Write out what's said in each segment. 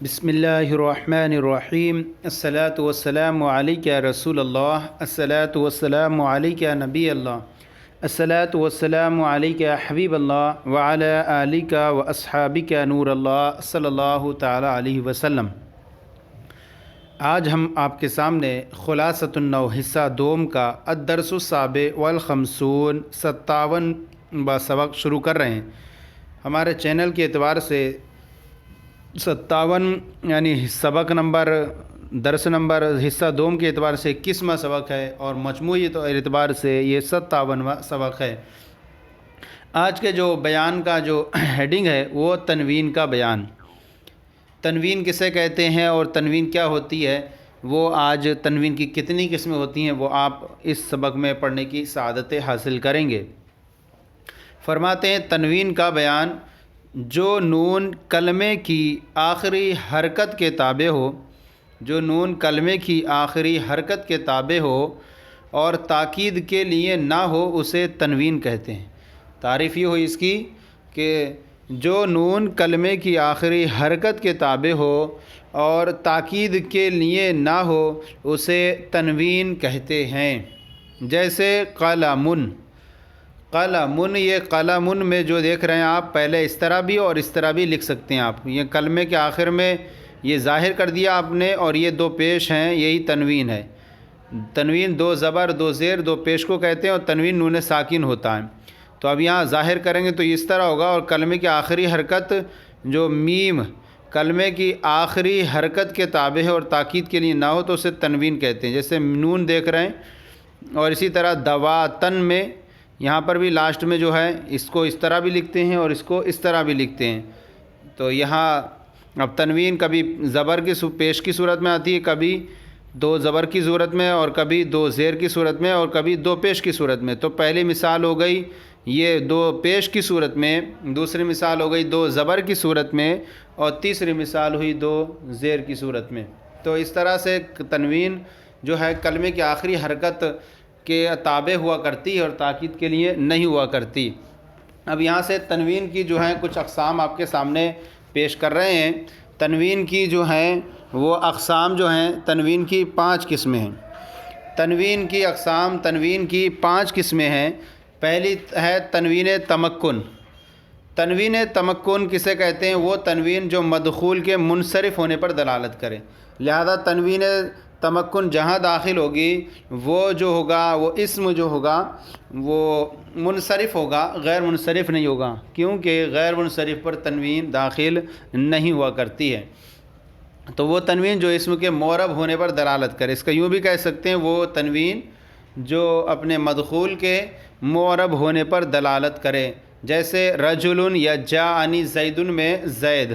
بسم اللہ الرحمن الرحیم الصلاۃ والسلام علیک یا رسول اللہ الصلاۃ والسلام علیک یا نبی اللہ الصلاۃ والسلام علیک یا حبیب اللہ وعلی آلک و اصحابک یا نور اللہ صلی اللہ تعالی علیہ وسلم۔ آج ہم آپ کے سامنے خلاصۃ النو حصہ دوم کا الدرس السابع والخمسون 57واں سبق شروع کر رہے ہیں۔ ہمارے چینل کے اعتبار سے 57 یعنی سبق نمبر درس نمبر حصہ دوم کے اعتبار سے 21واں سبق ہے اور مجموعی اعتبار سے یہ 57واں سبق ہے۔ آج کے جو بیان کا جو ہیڈنگ ہے وہ تنوین کا بیان۔ تنوین کسے کہتے ہیں اور تنوین کیا ہوتی ہے، وہ آج تنوین کی کتنی قسمیں ہوتی ہیں وہ آپ اس سبق میں پڑھنے کی سعادت حاصل کریں گے۔ فرماتے ہیں تنوین کا بیان، جو نون کلمے کی آخری حرکت کے تابع ہو، جو نون کلمے کی آخری حرکت کے تابع ہو اور تاکید کے لیے نہ ہو اسے تنوین کہتے ہیں۔ تعریف یہ ہوئی اس کی کہ جو نون کلمے کی آخری حرکت کے تابع ہو اور تاکید کے لیے نہ ہو اسے تنوین کہتے ہیں۔ جیسے قلمٌ، قلمٌ، یہ قلمٌ میں جو دیکھ رہے ہیں آپ، پہلے اس طرح بھی اور اس طرح بھی لکھ سکتے ہیں آپ۔ یہ کلمے کے آخر میں یہ ظاہر کر دیا آپ نے اور یہ دو پیش ہیں، یہی تنوین ہے۔ تنوین دو زبر دو زیر دو پیش کو کہتے ہیں اور تنوین نون ساکن ہوتا ہے۔ تو اب یہاں ظاہر کریں گے تو اس طرح ہوگا، اور کلمے کی آخری حرکت جو میم کلمے کی آخری حرکت کے تابع ہے اور تاکید کے لیے نہ ہو تو اسے تنوین کہتے ہیں۔ جیسے نون دیکھ رہے ہیں، اور اسی طرح دواتن میں یہاں پر بھی لاسٹ میں جو ہے اس کو اس طرح بھی لکھتے ہیں اور اس کو اس طرح بھی لکھتے ہیں۔ تو یہاں اب تنوین کبھی زبر کی پیش کی صورت میں آتی ہے، کبھی دو زبر کی صورت میں، اور کبھی دو زیر کی صورت میں، اور کبھی دو پیش کی صورت میں۔ تو پہلی مثال ہو گئی یہ دو پیش کی صورت میں، دوسری مثال ہو گئی دو زبر کی صورت میں، اور تیسری مثال ہوئی دو زیر کی صورت میں۔ تو اس طرح سے تنوین جو ہے کلمے کی آخری حرکت کے تابع ہوا کرتی ہے اور تاکید کے لیے نہیں ہوا کرتی۔ اب یہاں سے تنوین کی جو ہیں کچھ اقسام آپ کے سامنے پیش کر رہے ہیں۔ تنوین کی جو ہیں وہ اقسام جو ہیں، تنوین کی 5 قسمیں ہیں۔ تنوین کی اقسام، تنوین کی 5 قسمیں ہیں۔ پہلی ہے تنوین تمکن۔ تنوین تمکن کسے کہتے ہیں؟ وہ تنوین جو مدخول کے منصرف ہونے پر دلالت کرے۔ لہذا تنوین تمکن جہاں داخل ہوگی وہ جو ہوگا، وہ اسم جو ہوگا وہ منصرف ہوگا، غیر منصرف نہیں ہوگا، کیونکہ غیر منصرف پر تنوین داخل نہیں ہوا کرتی ہے۔ تو وہ تنوین جو اسم کے معرب ہونے پر دلالت کرے، اس کا یوں بھی کہہ سکتے ہیں وہ تنوین جو اپنے مدخول کے معرب ہونے پر دلالت کرے، جیسے رجل یا جاءنی زید میں زید۔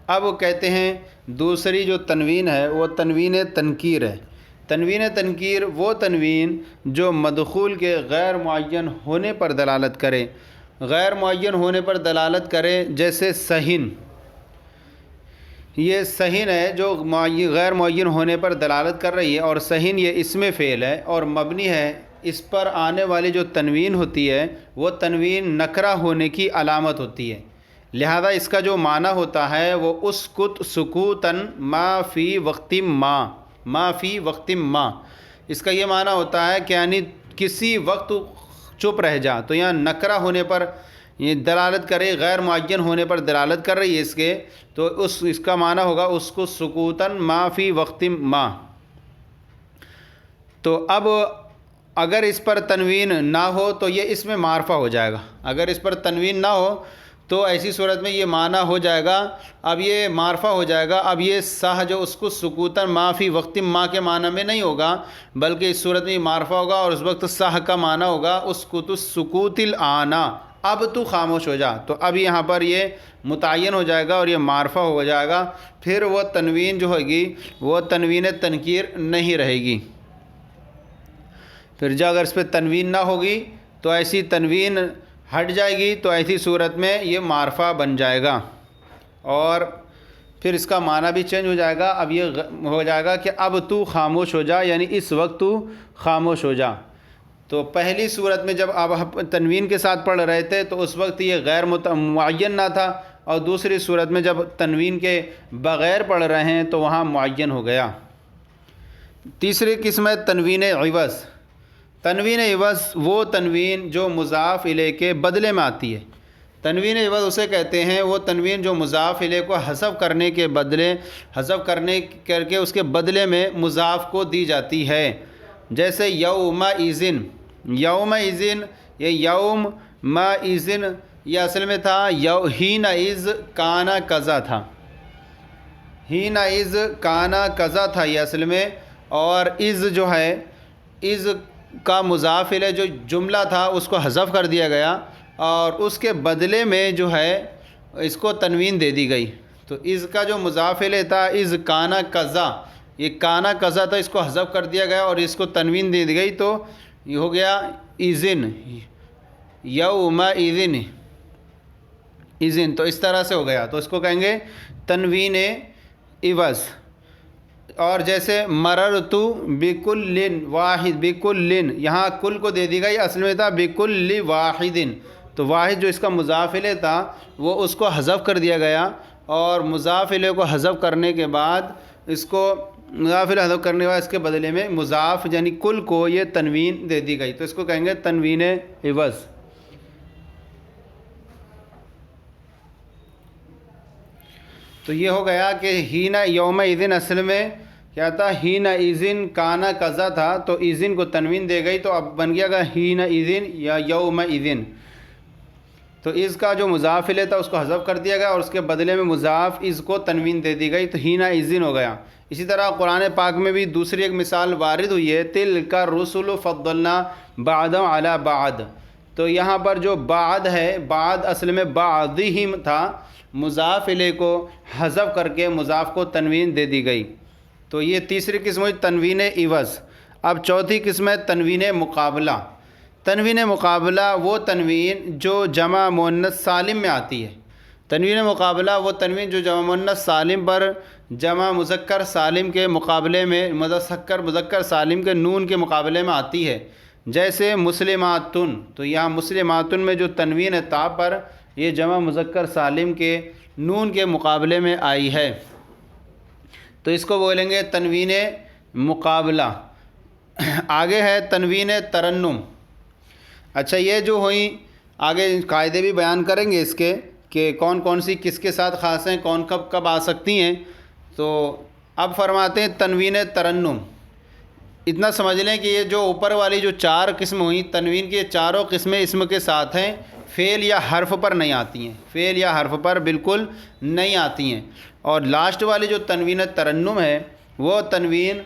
اب وہ کہتے ہیں دوسری جو تنوین ہے وہ تنوین تنکیر ہے۔ تنوین تنکیر وہ تنوین جو مدخول کے غیر معین ہونے پر دلالت کرے، غیر معین ہونے پر دلالت کرے، جیسے سہن۔ یہ سہن ہے جو غیر معین ہونے پر دلالت کر رہی ہے، اور سہن یہ اسم فعل ہے اور مبنی ہے۔ اس پر آنے والی جو تنوین ہوتی ہے وہ تنوین نکرہ ہونے کی علامت ہوتی ہے، لہذا اس کا جو معنی ہوتا ہے وہ اسکت سکوتاً ما فی وقت ما فی وقت ما۔ اس کا یہ معنی ہوتا ہے کہ یعنی کسی وقت چپ رہ جا۔ تو یہاں نکرہ ہونے پر یہ دلالت کرے، غیر معین ہونے پر دلالت کر رہی ہے اس کے، تو اس کا معنی ہوگا اس کو سکوتاً ما فی وقت ما۔ تو اب اگر اس پر تنوین نہ ہو تو یہ اس میں معرفہ ہو جائے گا۔ اگر اس پر تنوین نہ ہو تو ایسی صورت میں یہ معنی ہو جائے گا، اب یہ معرفہ ہو جائے گا۔ اب یہ سہ جو اس کو سکوتاً ما فی وقت ما کے معنی میں نہیں ہوگا، بلکہ اس صورت میں یہ معرفہ ہوگا، اور اس وقت سہ کا معنی ہوگا اسکت السکوت الآنا، اب تو خاموش ہو جا۔ تو اب یہاں پر یہ متعین ہو جائے گا اور یہ معرفہ ہو جائے گا، پھر وہ تنوین جو ہوگی وہ تنوین تنکیر نہیں رہے گی۔ پھر جو اگر اس پہ تنوین نہ ہوگی تو ایسی تنوین ہٹ جائے گی، تو ایسی صورت میں یہ معرفہ بن جائے گا، اور پھر اس کا معنی بھی چینج ہو جائے گا۔ اب یہ ہو جائے گا کہ اب تو خاموش ہو جا، یعنی اس وقت تو خاموش ہو جا۔ تو پہلی صورت میں جب آپ تنوین کے ساتھ پڑھ رہے تھے تو اس وقت یہ غیر معین نہ تھا، اور دوسری صورت میں جب تنوین کے بغیر پڑھ رہے ہیں تو وہاں معین ہو گیا۔ تیسری قسم ہے تنوین عوض۔ تنوین عوض وہ تنوین جو مضاف الیہ کے بدلے میں آتی ہے۔ تنوین عوض اسے کہتے ہیں، وہ تنوین جو مضاف الیہ کو حذف کرنے کے بدلے کر کے اس کے بدلے میں مضاف کو دی جاتی ہے۔ جیسے یوم اذن، یوم اذن، یہ یوم ما اذن یہ اصل میں تھا حین اذ کانا کذا تھا، حین اذ کانا کذا تھا یہ اصل میں، اور اذ جو ہے اذ کا مضاف الیہ جو جملہ تھا اس کو حذف کر دیا گیا اور اس کے بدلے میں جو ہے اس کو تنوین دے دی گئی۔ تو اذ کا جو مضاف الیہ تھا اذ کانا کذا، یہ کانا کذا تھا، اس کو حذف کر دیا گیا اور اس کو تنوین دے دی گئی تو یہ ہو گیا اذن، یوم اذن، اذن، تو اس طرح سے ہو گیا، تو اس کو کہیں گے تنوین عوض۔ اور جیسے مررت بکل واحد، بکل، یہاں کل کو دے دی گئی، اصل میں تھا بکل واحد، تو واحد جو اس کا مضاف الیہ تھا وہ اس کو حذف کر دیا گیا، اور مضاف الیہ کو حذف کرنے کے بعد اس کو مضاف الیہ حذف کرنے کے بعد اس کے بدلے میں مضاف یعنی کل کو یہ تنوین دے دی گئی، تو اس کو کہیں گے تنوین عوض۔ تو یہ ہو گیا کہ حین یوم اذن اصل میں کیا تھا، حین اذن کانا کذا تھا، تو اذن کو تنوین دے گئی تو اب بن گیا گا حین اذن یا یوم اذن۔ تو اذ کا جو مضاف الیہ تھا اس کو حذف کر دیا گیا اور اس کے بدلے میں مضاف اذ کو تنوین دے دی گئی تو حین اذن ہو گیا۔ اسی طرح قرآن پاک میں بھی دوسری ایک مثال وارد ہوئی ہے، تلک الرسل فضلنا بعضهم علی بعض، تو یہاں پر جو بعد ہے، بعد اصل میں بعضہم تھا، مضاف الیہ کو حذف کر کے مضاف کو تنوین دے دی گئی، تو یہ تیسری قسم ہوئی تنوین عوض۔ اب چوتھی قسم ہے تنوین مقابلہ۔ تنوین مقابلہ وہ تنوین جو جمع مؤنث سالم میں آتی ہے۔ تنوین مقابلہ وہ تنوین جو جمع مؤنث سالم پر جمع مذکر سالم کے مقابلے میں مذکر سالم کے نون کے مقابلے میں آتی ہے، جیسے مسلماتن، تو یہاں مسلماتن میں جو تنوین تا پر یہ جمع مذکر سالم کے نون کے مقابلے میں آئی ہے، تو اس کو بولیں گے تنوین مقابلہ۔ آگے ہے تنوین ترنم۔ اچھا، یہ جو ہوئیں آگے قاعدے بھی بیان کریں گے اس کے کہ کون کون سی کس کے ساتھ خاص ہیں، کون کب کب آ سکتی ہیں، تو اب فرماتے ہیں تنوین ترنم۔ اتنا سمجھ لیں کہ یہ جو اوپر والی جو چار قسم ہوئیں تنوین کی، یہ چاروں قسمیں اسم کے ساتھ ہیں، فعل یا حرف پر نہیں آتی ہیں، فعل یا حرف پر بالکل نہیں آتی ہیں۔ اور لاسٹ والی جو تنوین ترنم ہے وہ تنوین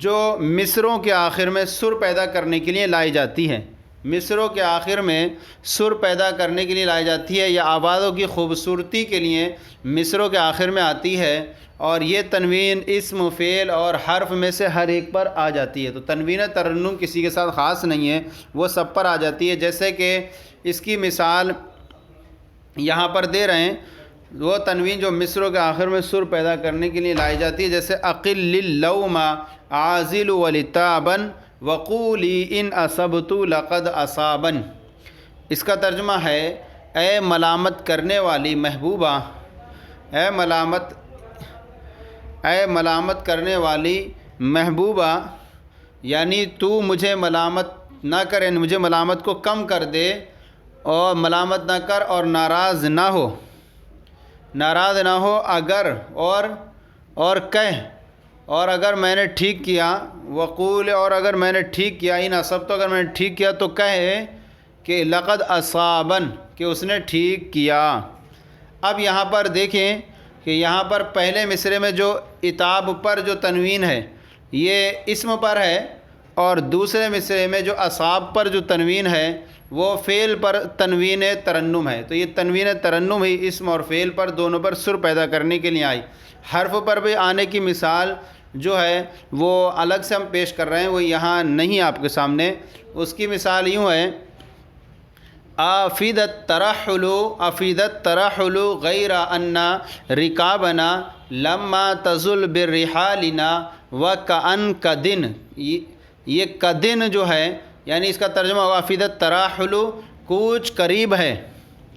جو مصروں کے آخر میں سر پیدا کرنے کے لیے لائی جاتی ہے، مصروں کے آخر میں سر پیدا کرنے کے لیے لائی جاتی ہے یا آوازوں کی خوبصورتی کے لیے مصروں کے آخر میں آتی ہے، اور یہ تنوین اسم، فعل اور حرف میں سے ہر ایک پر آ جاتی ہے۔ تو تنوین ترنم کسی کے ساتھ خاص نہیں ہے، وہ سب پر آ جاتی ہے۔ جیسے کہ اس کی مثال یہاں پر دے رہے ہیں، وہ تنوین جو مصروں کے آخر میں سر پیدا کرنے کے لیے لائی جاتی ہے، جیسے اقل اللوم عازل ولتابن وقولی ان اصبت لقد اصابن۔ اس کا ترجمہ ہے اے ملامت کرنے والی محبوبہ، اے ملامت کرنے والی محبوبہ، یعنی تو مجھے ملامت نہ کرے، مجھے ملامت کو کم کر دے اور ملامت نہ کر اور ناراض نہ ہو اگر اور کہہ، اور اگر میں نے ٹھیک کیا، وقول، اور اگر میں نے ٹھیک کیا، ان سب تو اگر میں نے ٹھیک کیا تو کہے کہ لقد اصابن، کہ اس نے ٹھیک کیا۔ اب یہاں پر دیکھیں کہ یہاں پر پہلے مصرے میں جو اتاب پر جو تنوین ہے یہ اسم پر ہے، اور دوسرے مصرے میں جو اصاب پر جو تنوین ہے وہ فعل پر تنوین ترنم ہے۔ تو یہ تنوین ترنم ہی اسم اور فعل پر دونوں پر سر پیدا کرنے کے لیے آئی۔ حرف پر بھی آنے کی مثال جو ہے وہ الگ سے ہم پیش کر رہے ہیں، وہ یہاں نہیں آپ کے سامنے۔ اس کی مثال یوں ہے، افید الترحل غیر ان رکابنا لما تزل برحالنا وکأن کدن۔ یہ کدن جو ہے یعنی اس کا ترجمہ ہوا افید الترحل، کوچ قریب ہے،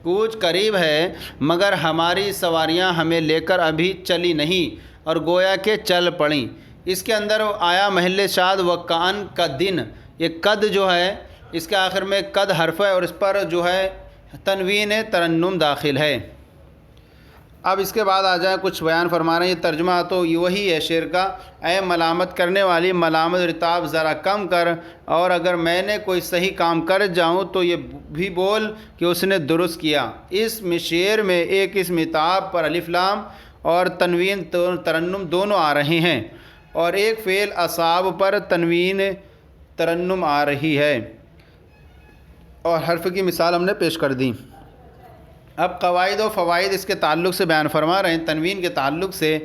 کوچ قریب ہے مگر ہماری سواریاں ہمیں لے کر ابھی چلی نہیں اور گویا کہ چل پڑیں۔ اس کے اندر آیا محل شاد و کان کا دن، یہ قد جو ہے اس کے آخر میں قد حرف ہے اور اس پر جو ہے تنوین ترنم داخل ہے۔ اب اس کے بعد آ جائیں کچھ بیان فرما رہے ہیں، یہ ترجمہ تو وہی ہے شعر کا، اے ملامت کرنے والی ملامت رتاب ذرا کم کر، اور اگر میں نے کوئی صحیح کام کر جاؤں تو یہ بھی بول کہ اس نے درست کیا۔ اس شعر میں ایک اسم عتاب پر الف لام اور تنوین ترنم دونوں آ رہے ہیں، اور ایک فعل اصاب پر تنوین ترنم آ رہی ہے، اور حرف کی مثال ہم نے پیش کر دی۔ اب قواعد و فوائد اس کے تعلق سے بیان فرما رہے ہیں۔ تنوین کے تعلق سے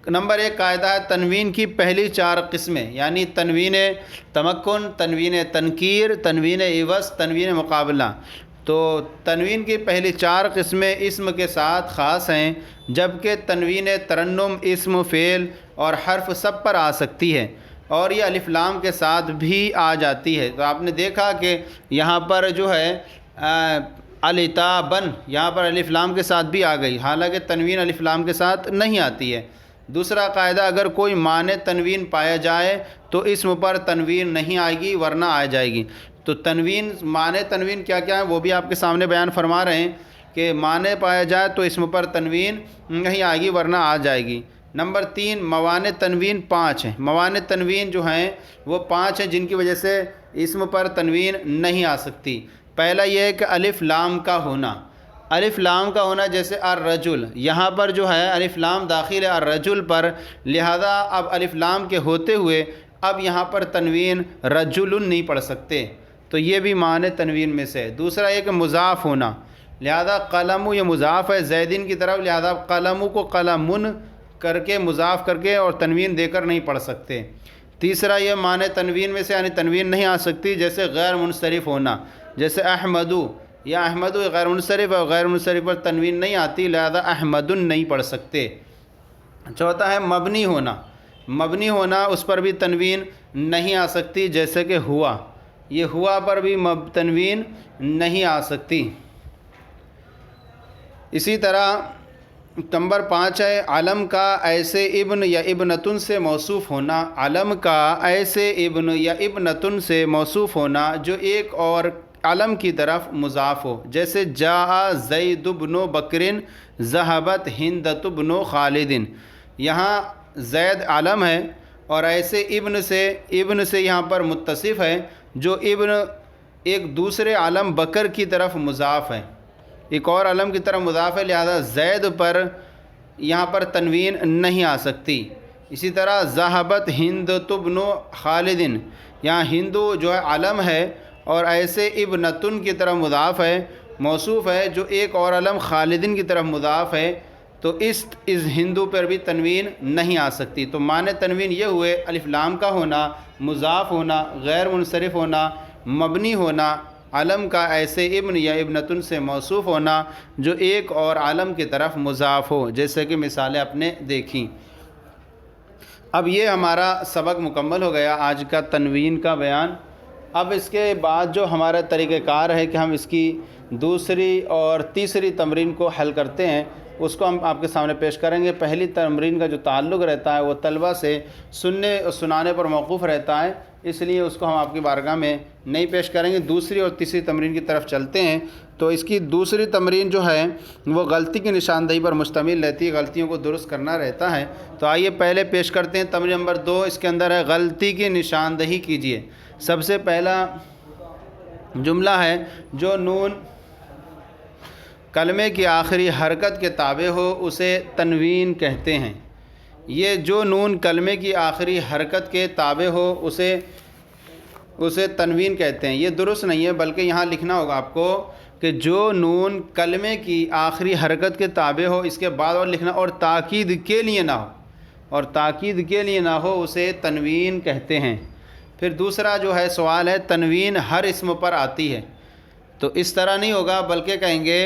نمبر 1 قاعدہ ہے، تنوین کی پہلی 4 قسمیں، یعنی تنوین تمکن، تنوین تنکیر، تنوین عوض، تنوین مقابلہ۔ تو تنوین کی پہلی 4 قسمیں اسم کے ساتھ خاص ہیں، جبکہ تنوین ترنم اسم، فعل اور حرف سب پر آ سکتی ہے، اور یہ الف لام کے ساتھ بھی آ جاتی ہے۔ تو آپ نے دیکھا کہ یہاں پر جو ہے التابن، یہاں پر الف لام کے ساتھ بھی آ گئی، حالانکہ تنوین الف لام کے ساتھ نہیں آتی ہے۔ دوسرا قاعدہ، اگر کوئی معنی تنوین پایا جائے تو اسم پر تنوین نہیں آئے گی ورنہ آ جائے گی۔ تو تنوین، معنی تنوین کیا کیا ہے وہ بھی آپ کے سامنے بیان فرما رہے ہیں کہ معنی پایا جائے تو اسم پر تنوین نہیں آئے گی ورنہ آ جائے گی۔ نمبر 3 موانع تنوین 5 ہیں۔ موانع تنوین جو ہیں وہ 5 ہیں جن کی وجہ سے اسم پر تنوین نہیں آ سکتی۔ پہلا یہ ہے کہ الف لام کا ہونا، الف لام کا ہونا، جیسے الرجل، یہاں پر جو ہے الف لام داخل ہے الرجل پر، لہذا اب الف لام کے ہوتے ہوئے اب یہاں پر تنوین رجل نہیں پڑھ سکتے، تو یہ بھی معنی تنوین میں سے ہے۔ دوسرا یہ کہ مضاف ہونا، لہذا قلم یہ مضاف ہے زیدین کی طرف، لہذا قلم کو قلمن کر کے مضاف کر کے اور تنوین دے کر نہیں پڑھ سکتے۔ تیسرا یہ معنی تنوین میں سے یعنی تنوین نہیں آ سکتی، جیسے غیر منصرف ہونا، جیسے احمدو، یا احمدو غیر منصرف اور غیر منصرف پر تنوین نہیں آتی، لہذا احمدن نہیں پڑھ سکتے۔ چوتھا ہے مبنی ہونا، مبنی ہونا اس پر بھی تنوین نہیں آ سکتی، جیسے کہ ہوا، یہ ہوا پر بھی تنوین نہیں آ سکتی۔ اسی طرح نمبر 5 ہے علم کا ایسے ابن یا ابنتن سے موصوف ہونا، علم کا ایسے ابن یا ابنتن سے موصوف ہونا جو ایک اور علم کی طرف مضاف ہو، جیسے جاء زید بن بکر ذہبت ہندۃ بن خالد، یہاں زید علم ہے اور ایسے ابن سے یہاں پر متصف ہے، جو ابن ایک دوسرے علم بکر کی طرف مضاف ہے، ایک اور علم کی طرف مضاف ہے، لہذا زید پر یہاں پر تنوین نہیں آ سکتی۔ اسی طرح ذہبت ہندۃ بن خالد، یہاں ہندو جو ہے علم ہے اور ایسے ابنتن کی طرف مضاف ہے، موصوف ہے، جو ایک اور علم خالدن کی طرف مضاف ہے، تو اس ہندو پر بھی تنوین نہیں آ سکتی۔ تو معنی تنوین یہ ہوئے الف لام کا ہونا، مضاف ہونا، غیر منصرف ہونا، مبنی ہونا، علم کا ایسے ابن یا ابنتن سے موصوف ہونا جو ایک اور علم کی طرف مضاف ہو، جیسے کہ مثالیں آپ نے دیکھیں۔ اب یہ ہمارا سبق مکمل ہو گیا آج کا تنوین کا بیان۔ اب اس کے بعد جو ہمارا طریقہ کار ہے کہ ہم اس کی دوسری اور تیسری تمرین کو حل کرتے ہیں، اس کو ہم آپ کے سامنے پیش کریں گے۔ پہلی تمرین کا جو تعلق رہتا ہے وہ طلبہ سے سننے اور سنانے پر موقوف رہتا ہے، اس لیے اس کو ہم آپ کی بارگاہ میں نہیں پیش کریں گے۔ دوسری اور تیسری تمرین کی طرف چلتے ہیں۔ تو اس کی دوسری تمرین جو ہے وہ غلطی کی نشاندہی پر مشتمل رہتی ہے، غلطیوں کو درست کرنا رہتا ہے۔ تو آئیے پہلے پیش کرتے ہیں تمرین نمبر 2، اس کے اندر ہے غلطی کی نشاندہی کیجیے۔ سب سے پہلا جملہ ہے، جو نون کلمے کی آخری حرکت کے تابع ہو اسے تنوین کہتے ہیں۔ یہ جو نون کلمے کی آخری حرکت کے تابع ہو اسے تنوین کہتے ہیں، یہ درست نہیں ہے، بلکہ یہاں لکھنا ہوگا آپ کو کہ جو نون کلمے کی آخری حرکت کے تابع ہو، اس کے بعد اور لکھنا اور تاکید کے لیے نہ ہو، اور تاکید کے لیے نہ ہو اسے تنوین کہتے ہیں۔ پھر دوسرا جو ہے سوال ہے، تنوین ہر اسم پر آتی ہے، تو اس طرح نہیں ہوگا، بلکہ کہیں گے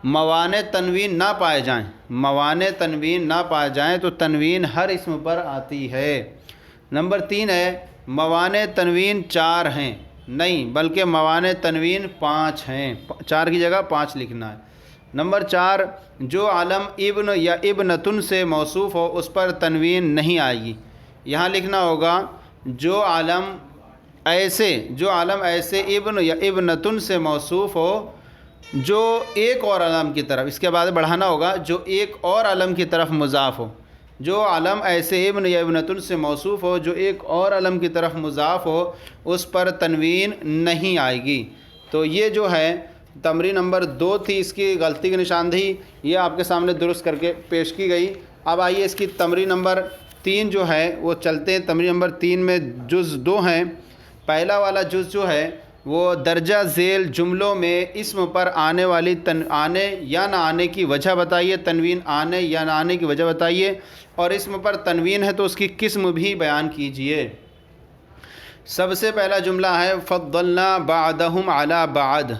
موانع تنوین نہ پائے جائیں، موانع تنوین نہ پائے جائیں تو تنوین ہر اسم پر آتی ہے۔ نمبر 3 ہے، موانع تنوین 4 ہیں، نہیں بلکہ موانع تنوین 5 ہیں، 4 کی جگہ 5 لکھنا ہے۔ نمبر 4، جو علم ابن یا ابنتن سے موصوف ہو اس پر تنوین نہیں آئے گی۔ یہاں لکھنا ہوگا جو علم ایسے ابن یا ابنتن سے موصوف ہو جو ایک اور علم کی طرف، اس کے بعد بڑھانا ہوگا جو ایک اور علم کی طرف مضاف ہو۔ جو علم ایسے ابن یا ابنتن سے موصوف ہو جو ایک اور علم کی طرف مضاف ہو اس پر تنوین نہیں آئے گی۔ تو یہ جو ہے تمرین نمبر 2 تھی، اس کی غلطی کی نشاندہی یہ آپ کے سامنے درست کر کے پیش کی گئی۔ اب آئیے اس کی تمرین نمبر 3 جو ہے وہ چلتے ہیں۔ تمرین نمبر 3 میں جز 2 ہیں۔ پہلا والا جز جو ہے وہ درجہ ذیل جملوں میں اسم پر آنے والی آنے یا نہ آنے کی وجہ بتائیے، تنوین آنے یا نہ آنے کی وجہ بتائیے، اور اسم پر تنوین ہے تو اس کی قسم بھی بیان کیجئے۔ سب سے پہلا جملہ ہے فضلنا بعدہم علی بعد۔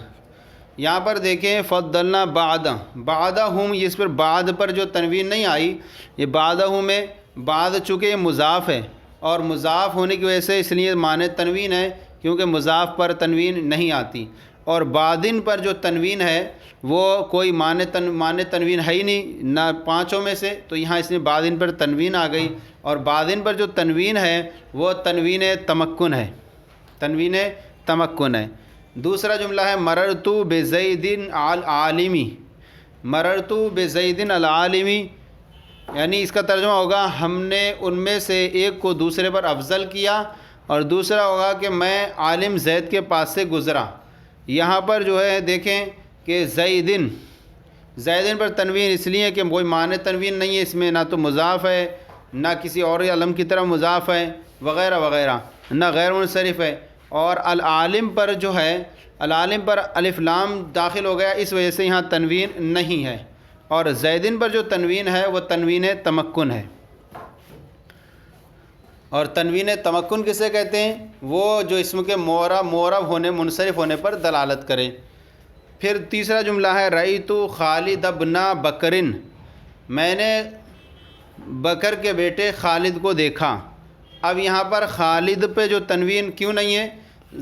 یہاں پر دیکھیں فضلنا بعدہم، اس پر بعد پر جو تنوین نہیں آئی، یہ بعدہم میں بعد چونکہ یہ مضاف ہے اور مضاف ہونے کی وجہ سے اس لیے معنی تنوین ہے کیونکہ مضاف پر تنوین نہیں آتی، اور بعدن پر جو تنوین ہے وہ کوئی معنی تنوین ہے ہی نہیں نہ پانچوں میں سے، تو یہاں اس میں بعدن پر تنوین آ گئی، اور بعدن پر جو تنوین ہے وہ تنوین تمکن ہے، تنوین تمکن ہے۔ دوسرا جملہ ہے مررتو بزید العالمی۔ مررتو بزید العالمی یعنی اس کا ترجمہ ہوگا ہم نے ان میں سے ایک کو دوسرے پر افضل کیا، اور دوسرا ہوگا کہ میں عالم زید کے پاس سے گزرا۔ یہاں پر جو ہے دیکھیں کہ زیدن پر تنوین اس لیے کہ کوئی معنی تنوین نہیں ہے، اس میں نہ تو مضاف ہے نہ کسی اور علم کی طرف مضاف ہے وغیرہ وغیرہ، نہ غیر منصرف ہے، اور العالم پر جو ہے العالم پر الف لام داخل ہو گیا، اس وجہ سے یہاں تنوین نہیں ہے، اور زیدن پر جو تنوین ہے وہ تنوین تمکن ہے۔ اور تنوین تمکن کسے کہتے ہیں؟ وہ جو اسم کے معرب ہونے منصرف ہونے پر دلالت کرے۔ پھر تیسرا جملہ ہے رأیت خالد ابن بکر، میں نے بکر کے بیٹے خالد کو دیکھا۔ اب یہاں پر خالد پہ جو تنوین کیوں نہیں ہے؟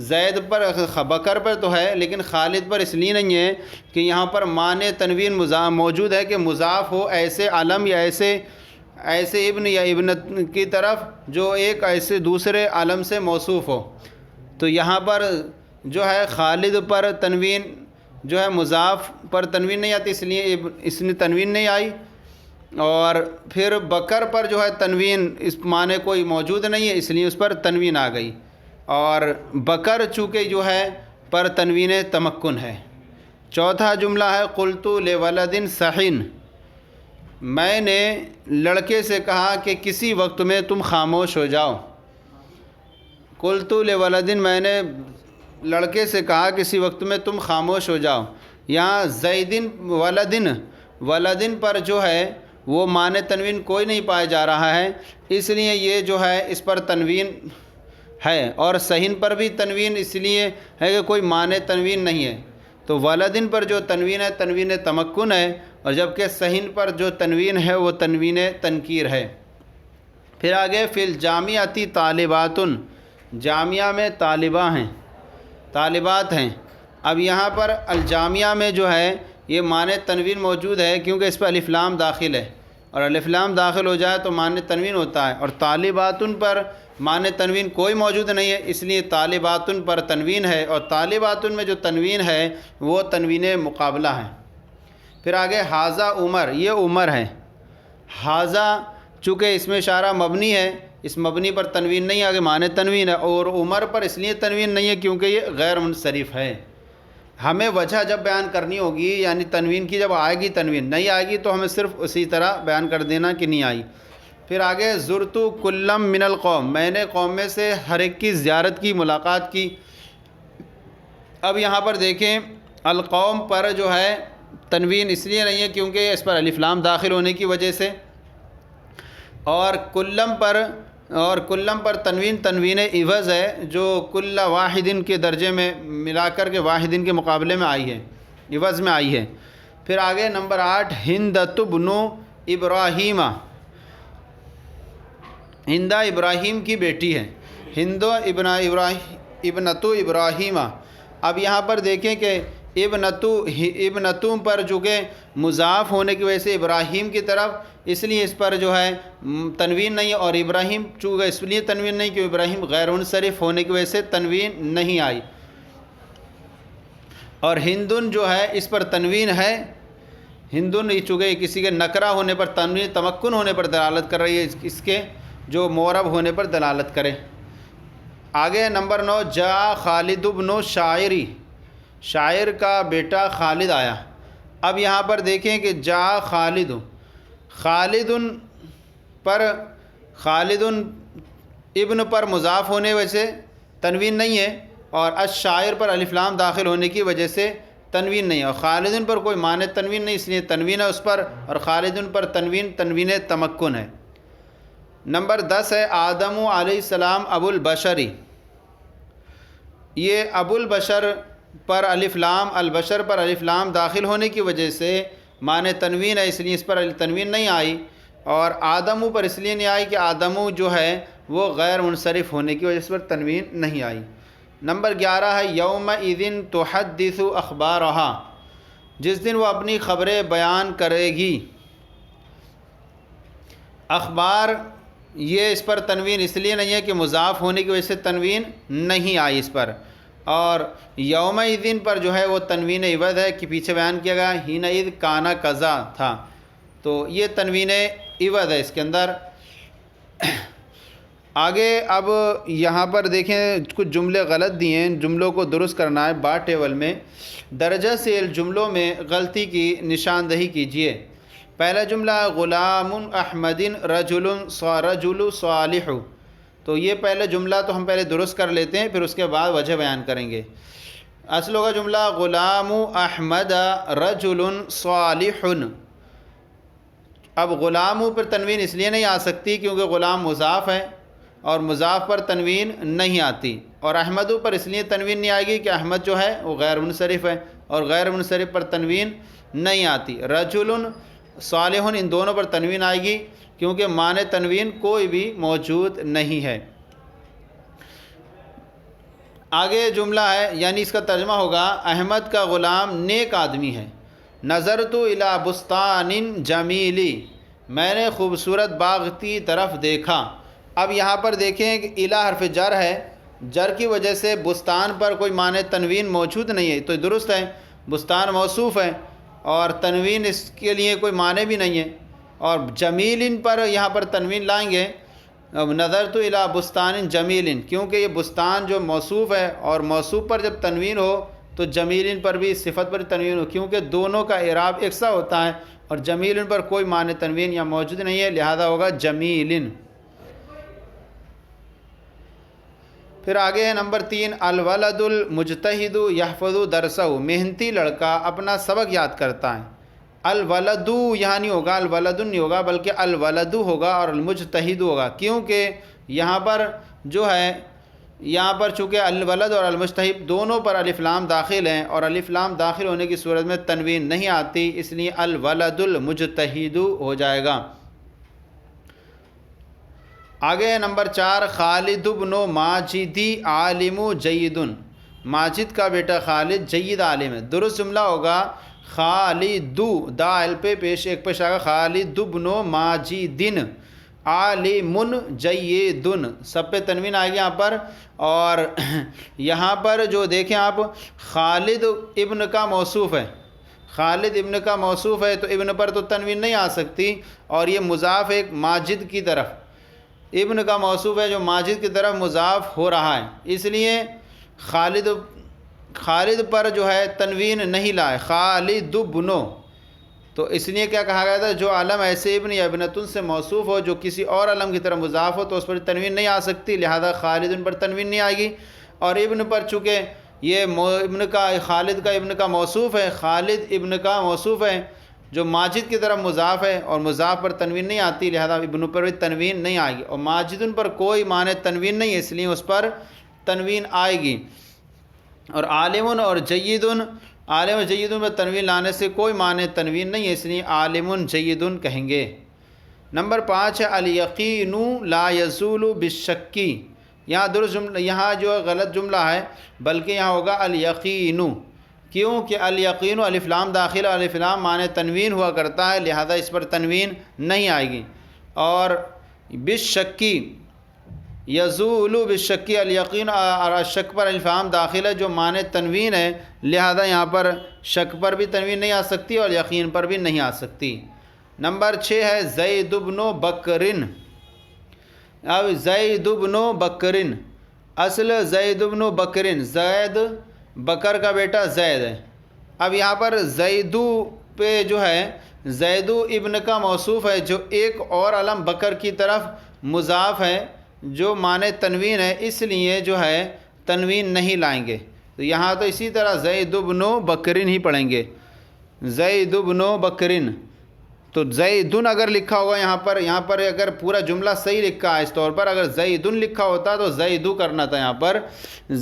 زید پر بکر پر تو ہے لیکن خالد پر اس لیے نہیں ہے کہ یہاں پر معنی تنوین موجود ہے کہ مضاف ہو ایسے علم یا ایسے ابن یا ابنت کی طرف جو ایک ایسے دوسرے علم سے موصوف ہو، تو یہاں پر جو ہے خالد پر تنوین جو ہے مضاف پر تنوین نہیں آتی، اس لیے اس نے تنوین نہیں آئی، اور پھر بکر پر جو ہے تنوین اس معنی کوئی موجود نہیں ہے اس لیے اس پر تنوین آ گئی، اور بکر چونکہ جو ہے پر تنوین تمکن ہے۔ چوتھا جملہ ہے قلت لولد صحن، میں نے لڑکے سے کہا کہ کسی وقت میں تم خاموش ہو جاؤ۔ قلت لولد، میں نے لڑکے سے کہا کسی وقت میں تم خاموش ہو جاؤ۔ یہاں زیدن ولدن پر جو ہے وہ معنی تنوین کوئی نہیں پایا جا رہا ہے، اس لیے یہ جو ہے اس پر تنوین ہے، اور صحن پر بھی تنوین اس لیے ہے کہ کوئی معنی تنوین نہیں ہے، تو ولدن پر جو تنوین ہے تنوین تمکن ہے، اور جبکہ صحن پر جو تنوین ہے وہ تنوین تنکیر ہے۔ پھر آگے فی الجامعۃ طالبات، جامعہ میں طالبات ہیں۔ اب یہاں پر الجامعہ میں جو ہے یہ معنی تنوین موجود ہے کیونکہ اس پر الف لام داخل ہے، اور الف لام داخل ہو جائے تو معنی تنوین ہوتا ہے، اور طالباتن پر معنی تنوین کوئی موجود نہیں ہے اس لیے طالباتن پر تنوین ہے، اور طالباتن میں جو تنوین ہے وہ تنوین مقابلہ ہے۔ پھر آگے حاذا عمر، یہ عمر ہے۔ حاذا چونکہ اس میں اشارہ مبنی ہے، اس مبنی پر تنوین نہیں آگے معنی تنوین ہے، اور عمر پر اس لیے تنوین نہیں ہے کیونکہ یہ غیر منصرف ہے۔ ہمیں وجہ جب بیان کرنی ہوگی یعنی تنوین کی جب آئے گی تنوین نہیں آئے گی تو ہمیں صرف اسی طرح بیان کر دینا کہ نہیں آئی۔ پھر آگے زرتو کلم من القوم، میں نے قوم میں سے ہر ایک کی زیارت کی، ملاقات کی۔ اب یہاں پر دیکھیں القوم پر جو ہے تنوین اس لیے نہیں ہے کیونکہ اس پر الف لام داخل ہونے کی وجہ سے، اور کلم پر تنوین عوض ہے جو کل واحدن کے درجے میں ملا کر کے واحدن کے مقابلے میں آئی ہے، عوض میں آئی ہے۔ پھر آگے نمبر 8 ہندۃ بن ابراہیم، ہندہ ابراہیم کی بیٹی ہے، ابنت ابراہیم۔ اب یہاں پر دیکھیں کہ ابنتوں پر جو کہ مضاف ہونے کی وجہ سے ابراہیم کی طرف، اس لیے اس پر جو ہے تنوین نہیں ہے، اور ابراہیم چونکہ اس لیے تنوین نہیں کہ ابراہیم غیر منصرف ہونے کی وجہ سے تنوین نہیں آئی۔ اور ہندن جو ہے اس پر تنوین ہے، ہندن چونکہ کسی کے نکرہ ہونے پر تنوین تمکن ہونے پر دلالت کر رہی ہے، اس کے جو معرب ہونے پر دلالت کرے۔ آگے نمبر 9 جا خالد بن شاعری، شاعر کا بیٹا خالد آیا۔ اب یہاں پر دیکھیں کہ جا خالد، خالد پر خالد ابن پر مضاف ہونے وجہ سے تنوین نہیں ہے، اور الشاعر پر الف لام داخل ہونے کی وجہ سے تنوین نہیں ہے، اور خالد پر کوئی معنی تنوین نہیں، اس لیے تنوین ہے اس پر، اور خالد پر تنوین تمکن ہے۔ نمبر 10 ہے آدم علیہ السلام ابو البشری، یہ ابو البشر پر الف لام، البشر پر الف لام داخل ہونے کی وجہ سے معنی تنوین ہے، اس لیے اس پر تنوین نہیں آئی، اور آدم پر اس لیے نہیں آئی کہ آدم جو ہے وہ غیر منصرف ہونے کی وجہ سے پر تنوین نہیں آئی۔ نمبر 11 ہے یومئذ تحدث اخبارہا، جس دن وہ اپنی خبریں بیان کرے گی۔ اخبار یہ اس پر تنوین اس لیے نہیں ہے کہ مضاف ہونے کی وجہ سے تنوین نہیں آئی اس پر، اور یومئذ پر جو ہے وہ تنوین عوض ہے کہ پیچھے بیان کیا گیا حینئذ کانا کذا تھا، تو یہ تنوین عوض ہے اس کے اندر۔ آگے اب یہاں پر دیکھیں کچھ جملے غلط دیے ہیں، جملوں کو درست کرنا ہے۔ با ٹیبل میں درجہ ذیل جملوں میں غلطی کی نشاندہی کیجیے۔ پہلا جملہ غلام احمد رجل صالح، تو یہ پہلا جملہ تو ہم پہلے درست کر لیتے ہیں، پھر اس کے بعد وجہ بیان کریں گے۔ اصل ہوگا جملہ غلام احمد رجل صالح، اب غلام پر تنوین اس لیے نہیں آ سکتی کیونکہ غلام مضاف ہے، اور مضاف پر تنوین نہیں آتی، اور احمد پر اس لیے تنوین نہیں آئے گی کہ احمد جو ہے وہ غیر منصرف ہے، اور غیر منصرف پر تنوین نہیں آتی۔ رجل صالح ان دونوں پر تنوین آئے گی کیونکہ معنی تنوین کوئی بھی موجود نہیں ہے۔ آگے جملہ ہے، یعنی اس کا ترجمہ ہوگا احمد کا غلام نیک آدمی ہے۔ نظرت الی بستان جمیلی، میں نے خوبصورت باغ کی طرف دیکھا۔ اب یہاں پر دیکھیں کہ الی حرف جر ہے، جر کی وجہ سے بستان پر کوئی معنی تنوین موجود نہیں ہے، تو درست ہے، بستان موصوف ہے اور تنوین اس کے لیے کوئی معنی بھی نہیں ہے، اور جمیل پر یہاں پر تنوین لائیں گے نظرت الی بستان جمیل، کیونکہ یہ بستان جو موصوف ہے، اور موصوف پر جب تنوین ہو تو جمیل پر بھی صفت پر تنوین ہو، کیونکہ دونوں کا اعراب یکساں ہوتا ہے، اور جمیل پر کوئی معنی تنوین یا موجود نہیں ہے، لہذا ہوگا جمیل۔ پھر آگے ہے نمبر 3 الولد المجتہد یحفظ درسہ، محنتی لڑکا اپنا سبق یاد کرتا ہے۔ الولد یہاں نہیں ہوگا، الولد نہیں ہوگا، بلکہ الولد ہوگا اور المجتہد ہوگا، کیونکہ یہاں پر جو ہے، یہاں پر چونکہ الولد اور المجتہد دونوں پر الف لام داخل ہیں، اور الف لام داخل ہونے کی صورت میں تنوین نہیں آتی، اس لیے الولد المجتہد ہو جائے گا۔ آگے ہے نمبر 4 خالد بن ماجدی عالم جید، ماجد کا بیٹا خالد جید عالم ہے۔ درست جملہ ہوگا خالد، دال پہ پیش ایک پیش آگا خالد بن ماجدن عالم جید، سب پہ تنوین آئے گی یہاں پر، اور یہاں پر جو دیکھیں آپ خالد ابن کا موصوف ہے، خالد ابن کا موصوف ہے تو ابن پر تو تنوین نہیں آ سکتی، اور یہ مضاف ایک ماجد کی طرف، ابن کا موصوف ہے جو ماجد کی طرف مضاف ہو رہا ہے، اس لیے خالد پر جو ہے تنوین نہیں لائے، خالد بنو، تو اس لیے کیا کہا گیا تھا، جو علم ایسے ابن یا ابنتن سے موصوف ہو جو کسی اور علم کی طرف مضاف ہو تو اس پر تنوین نہیں آ سکتی، لہذا خالد ان پر تنوین نہیں آئے گی، اور ابن پر چونکہ یہ ابن کا خالد کا ابن کا موصوف ہے، خالد ابن کا موصوف ہے جو ماجد کی طرف مضاف ہے، اور مضاف پر تنوین نہیں آتی، لہذا ابن پر بھی تنوین نہیں آئے گی، اور ماجد پر کوئی معنی تنوین نہیں ہے، اس لیے اس پر تنوین آئے گی۔ اور عالم اور جید، عالم و جید پر تنوین لانے سے کوئی معنی تنوین نہیں ہے، اس لیے عالم جید کہیں گے۔ نمبر 5 ہے الیقین لا یزول بالشک، یہاں درست جملہ، یہاں جو غلط جملہ ہے، بلکہ یہاں ہوگا الیقین، کیونکہ الیقین الف لام داخل الف لام معنی تنوین ہوا کرتا ہے، لہذا اس پر تنوین نہیں آئے گی۔ اور بالشکی یزول بالشکی الیقین اور شک پر الف لام داخل ہے جو معنی تنوین ہے، لہذا یہاں پر شک پر بھی تنوین نہیں آ سکتی اور یقین پر بھی نہیں آ سکتی۔ نمبر 6 ہے زید بن بکرن۔ اب زید بن بکرن، اصل زید بن بکرن، زید بکر کا بیٹا زید ہے۔ اب یہاں پر زیدو پہ جو ہے زیدو ابن کا موصوف ہے جو ایک اور علم بکر کی طرف مضاف ہے جو معنی تنوین ہے، اس لیے جو ہے تنوین نہیں لائیں گے۔ تو یہاں تو اسی طرح زید بن بکرن ہی پڑھیں گے، زید بن بکرن۔ تو زیدن اگر لکھا ہوگا یہاں پر اگر پورا جملہ صحیح لکھا ہے اس طور پر، اگر زیدن لکھا ہوتا تو زیدو کرنا تھا۔ یہاں پر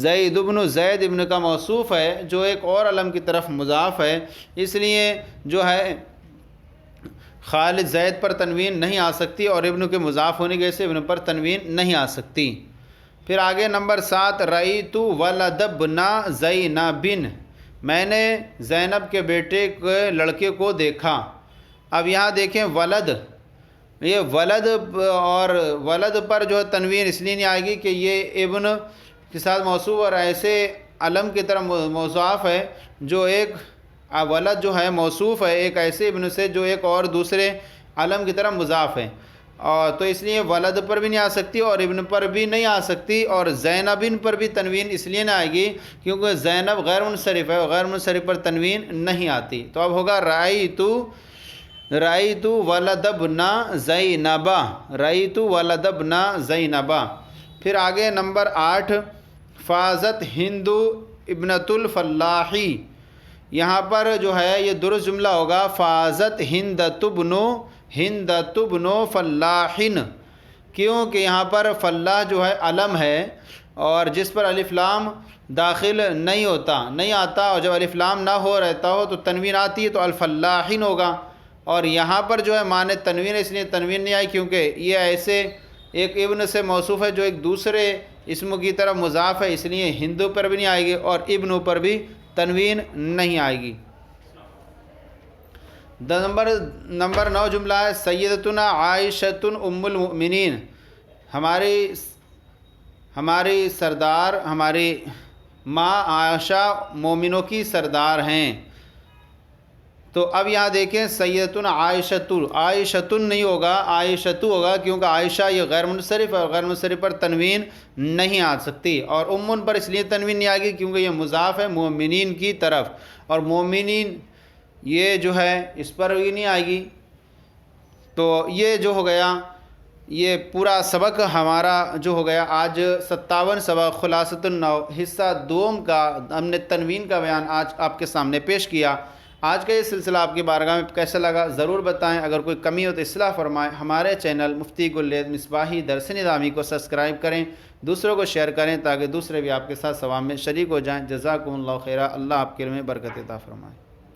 زید بن زید ابن کا موصوف ہے جو ایک اور علم کی طرف مضاف ہے، اس لیے جو ہے خالد زید پر تنوین نہیں آ سکتی اور ابن کے مضاف ہونے کی وجہ سے ابن پر تنوین نہیں آ سکتی۔ پھر آگے نمبر 7 رأیت ولد ابن زینب، میں نے زینب کے بیٹے کے لڑکے کو دیکھا۔ اب یہاں دیکھیں ولد، یہ ولد اور ولد پر جو ہے تنوین اس لیے نہیں آئے گی کہ یہ ابن کے ساتھ موصوف اور ایسے علم کی طرف مضاف ہے جو ایک ولد جو ہے موصوف ہے ایک ایسے ابن سے جو ایک اور دوسرے علم کی طرف مضاف ہے، اور تو اس لیے ولد پر بھی نہیں آ سکتی اور ابن پر بھی نہیں آ سکتی، اور زینبن پر بھی تنوین اس لیے نہ آئے گی کیونکہ زینب غیر منصرف ہے اور غیر منصرف پر تنوین نہیں آتی۔ تو اب ہوگا رأیت ولد ابن زینب، رأیت ولد ابن زینب۔ پھر آگے نمبر 8 فازت ہند ابنۃ الفلاحی، یہاں پر جو ہے یہ درست جملہ ہوگا فازت ہندۃ ابن فلاحن، کیونکہ یہاں پر فلاح جو ہے علم ہے اور جس پر الف لام داخل نہیں آتا اور جب الف لام نہ ہو رہتا ہو تو تنوین آتی ہے تو الفلاحن ہوگا، اور یہاں پر جو ہے معنی تنوین اس لیے تنوین نہیں آئی کیونکہ یہ ایسے ایک ابن سے موصوف ہے جو ایک دوسرے اسم کی طرف مضاف ہے، اس لیے ہندو پر بھی نہیں آئے گی اور ابن پر بھی تنوین نہیں آئے گی۔ نمبر 9 جملہ ہے سیدتنا عائشۃ ام المؤمنین، ہماری سردار، ہماری ماں عائشہ مومنوں کی سردار ہیں۔ تو اب یہاں دیکھیں سیدتنا عائشۃ نہیں ہوگا، عائشۃ ہوگا کیونکہ عائشہ یہ غیر منصرف ہے اور غیر منصرف پر تنوین نہیں آ سکتی، اور امن پر اس لیے تنوین نہیں آئے گی کیونکہ یہ مضاف ہے مومنین کی طرف، اور مومنین یہ جو ہے اس پر بھی نہیں آئے گی۔ تو یہ جو ہو گیا یہ پورا سبق ہمارا جو ہو گیا آج 57 سبق خلاصۃ النحو حصہ دوم کا، ہم نے تنوین کا بیان آج آپ کے سامنے پیش کیا۔ آج کا یہ سلسلہ آپ کی بارگاہ میں کیسا لگا ضرور بتائیں، اگر کوئی کمی ہو تو اصلاح فرمائیں۔ ہمارے چینل مفتی گلید مصباحی درس نظامی کو سبسکرائب کریں، دوسروں کو شیئر کریں تاکہ دوسرے بھی آپ کے ساتھ ثواب میں شریک ہو جائیں۔ جزاکم اللہ خیرہ، اللہ آپ کے علم میں برکت عطا فرمائے۔